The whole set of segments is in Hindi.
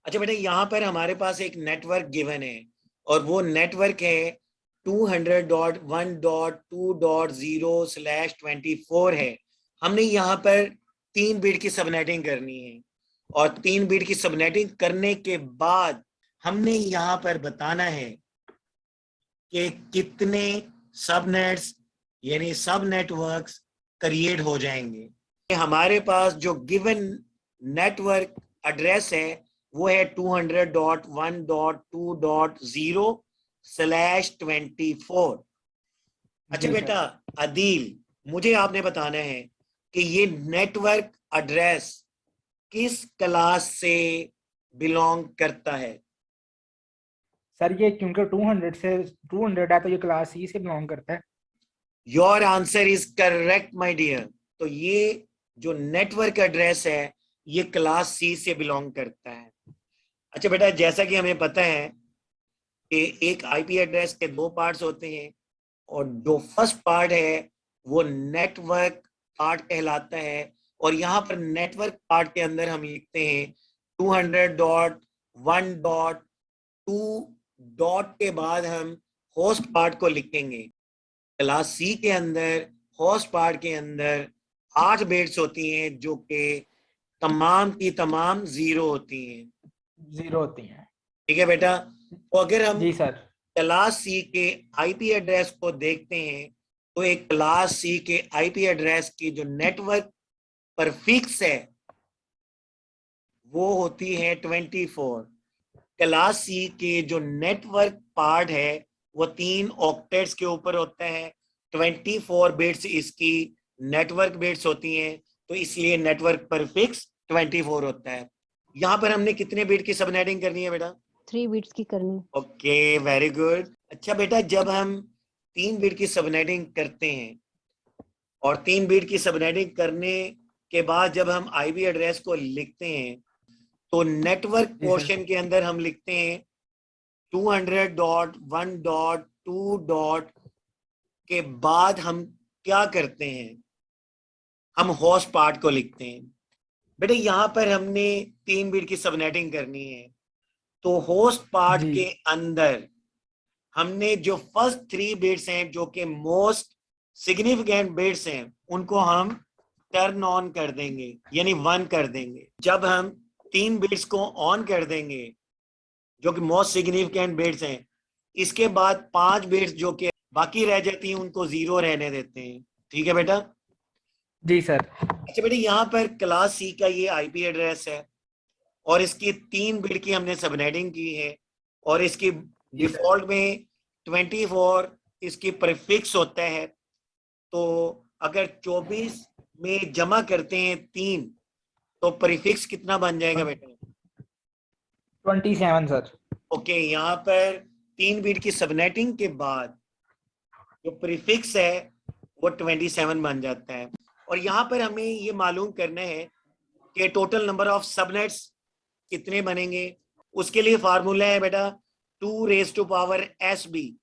अच्छा बेटा, यहाँ पर हमारे पास एक नेटवर्क गिवन है और वो नेटवर्क है 200.1.2.0/24 है। हमने यहाँ पर 3 बिट की सबनेटिंग करनी है और 3 बिट की सबनेटिंग करने के बाद हमने यहाँ पर बताना है कि कितने सबनेट्स यानी सब नेटवर्क्स क्रिएट हो जाएंगे। हमारे पास जो गिवन नेटवर्क एड्रेस है वो है 200.1.2.0/24। अच्छा बेटा अदील, मुझे आपने बताना है कि ये नेटवर्क एड्रेस किस क्लास से बिलोंग करता है। सर ये क्योंकि 200 है तो ये क्लास सी से बिलोंग करता है। Your answer is correct my dear. तो ये जो नेटवर्क एड्रेस है ये क्लास सी से बिलोंग करता है। अच्छा बेटा, जैसा कि हमें पता है कि एक आईपी एड्रेस के 2 पार्ट्स होते हैं और जो फर्स्ट पार्ट है वो नेटवर्क पार्ट कहलाता है और यहाँ पर नेटवर्क पार्ट के अंदर हम लिखते हैं 200.1.2 के बाद हम होस्ट पार्ट को लिखेंगे। क्लास सी के अंदर होस्ट पार्ट के अंदर 8 बिट्स होती हैं जो कि तमाम की तमाम 0 होती हैं। 0 होती हैं। ठीक है बेटा, तो अगर हम जी सर। क्लास सी के आईपी एड्रेस को देखते हैं तो एक क्लास सी के आईपी एड्रेस की जो नेटवर्क परफिक्स है वो होती है 24। क्लास सी के जो नेटवर्क पार्ट है वो 3 ऑक्टेट्स के ऊपर होता है। 24 बिट्स इसकी नेटवर्क बिट्स होती हैं, तो इसलिए नेटवर्क परफिक्स 24 होता है। यहाँ पर हमने कितने बिट की सबनेटिंग करनी है बेटा? 3 बिट्स की करनी। Okay, very good. अच्छा बेटा, जब हम 3 बिट की सबनेटिंग करते हैं और 3 बिट की सबनेटिंग करने के बाद जब हम आईपी एड्रेस को लिखते हैं तो नेटवर्क पोर्शन के अंदर हम लिखते हैं 200.1.2. के बाद हम क्या करते हैं, हम होस्ट पार्ट को लिखते हैं। बेटा यहाँ पर हमने 3 बिट की सबनेटिंग करनी है तो होस्ट पार्ट के अंदर हमने जो फर्स्ट 3 बिट्स हैं जो कि मोस्ट सिग्निफिकेंट बिट्स हैं उनको हम टर्न ऑन कर देंगे यानी 1 कर देंगे। जब हम 3 बिट्स को ऑन कर देंगे जो कि मोस्ट सिग्निफिकेंट बिट्स हैं, इसके बाद 5 बिट्स जो कि बाकी रह जाती हैं उनको 0 रहने देते हैं। ठीक है बेटा? जी सर। अच्छा बेटा, यहाँ पर क्लास सी का ये आईपी एड्रेस है और इसकी 3 बिट की हमने सबनेटिंग की है और इसकी डिफॉल्ट में 24 इसकी प्रीफिक्स होता है। तो अगर 24 में जमा करते हैं 3 तो प्रीफिक्स कितना बन जाएगा बेटा? 27 सर। ओके, यहाँ पर 3 बिट की सबनेटिंग के बाद जो प्रीफिक्स है वो 27 बन जाता है। और यहाँ पर हमें ये मालूम करना है कि टोटल नंबर ऑफ सबनेट्स कितने बनेंगे। उसके लिए फार्मूला है बेटा 2⁻SB।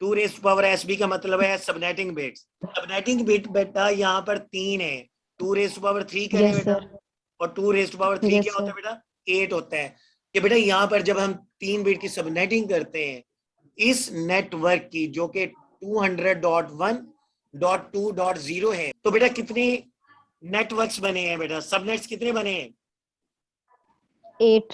2⁻SB का मतलब है सबनेटिंग बिट्स। सबनेटिंग बिट बेटा यहाँ पर 3 है, 2⁻3 करें बेटा, और 2⁻3 क्या होता है बेटा? 8 होता है। कि बेटा यहाँ पर जब हम 3 बिट की सबनेटिंग करते हैं इस नेटवर्क की जो कि 200.1.2.0 है, तो बेटा कितने नेटवर्क्स बने हैं बेटा? सबनेट्स कितने बने हैं? 8।